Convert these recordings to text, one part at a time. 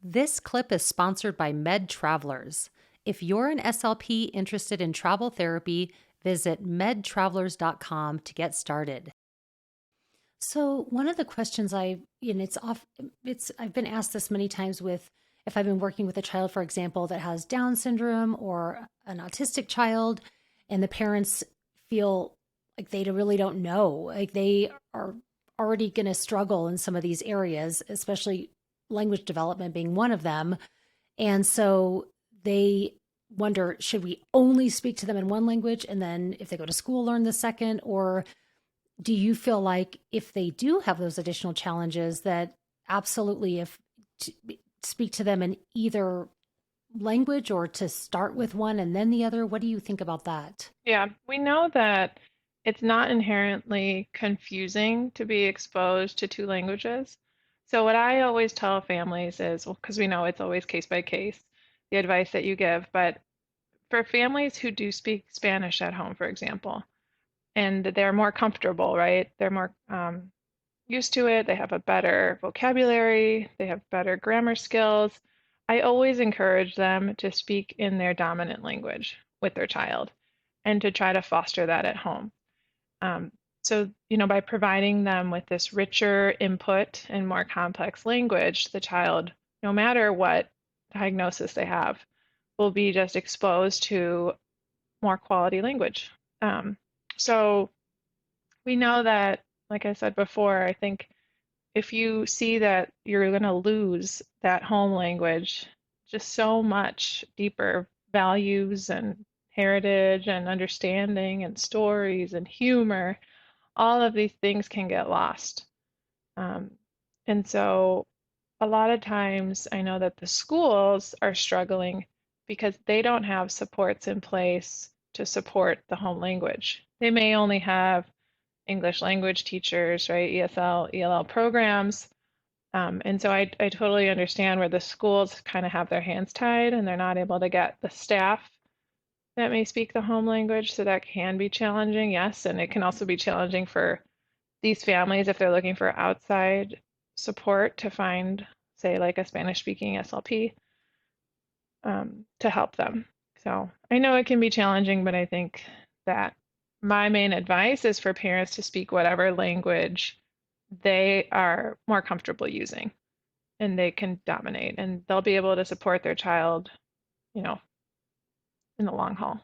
This clip is sponsored by Med Travelers. If you're an SLP interested in travel therapy, visit medtravelers.com to get started. So one of the questions I've been asked this many times with if I've been working with a child, for example, that has Down syndrome or an autistic child, and the parents feel like they really don't know, like they are already going to struggle in some of these areas, especially language development being one of them. And so they wonder, should we only speak to them in one language and then if they go to school, learn the second? Or do you feel like if they do have those additional challenges that absolutely if to speak to them in either language or to start with one and then the other? What do you think about that? Yeah, we know that it's not inherently confusing to be exposed to two languages. So what I always tell families is, well, because we know it's always case by case, the advice that you give, but for families who do speak Spanish at home, for example, and they're more comfortable, right? They're more used to it, they have a better vocabulary, they have better grammar skills. I always encourage them to speak in their dominant language with their child and to try to foster that at home. Um, so, by providing them with this richer input and more complex language, the child, no matter what diagnosis they have, will be just exposed to more quality language. So we know that, like I said before, I think if you see that you're going to lose that home language, just so much deeper values and heritage and understanding and stories and humor, all of these things can get lost. Um, and so a lot of times I know that the schools are struggling because they don't have supports in place to support the home language. They may only have English language teachers, right? ESL, ELL programs. And so I totally understand where the schools kind of have their hands tied and they're not able to get the staff that may speak the home language. So that can be challenging, yes. And it can also be challenging for these families if they're looking for outside support to find, say, like a Spanish speaking SLP to help them. So I know it can be challenging, but I think that my main advice is for parents to speak whatever language they are more comfortable using and they can dominate and they'll be able to support their child, you know, in the long haul.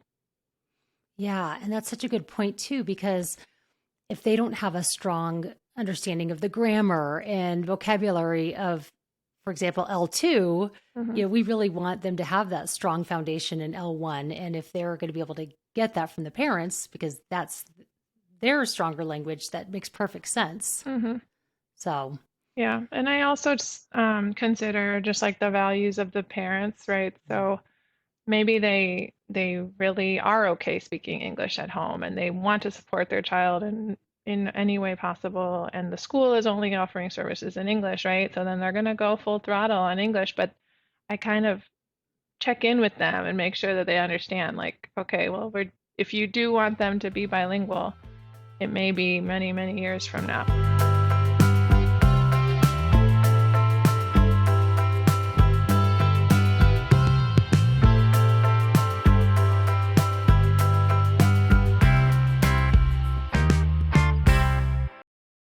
Yeah, and that's such a good point too, because if they don't have a strong understanding of the grammar and vocabulary of, for example, L2, Hmm. we really want them to have that strong foundation in L1. And if they're going to be able to get that from the parents, because that's their stronger language, that makes perfect sense. Hmm. So, Yeah, and I also just consider just like the values of the parents, right? So maybe they really are okay speaking English at home and they want to support their child in any way possible, and the school is only offering services in English, right? So then they're going to go full throttle on English, but I kind of check in with them and make sure that they understand, like, okay, well, if you do want them to be bilingual, it may be many, many years from now.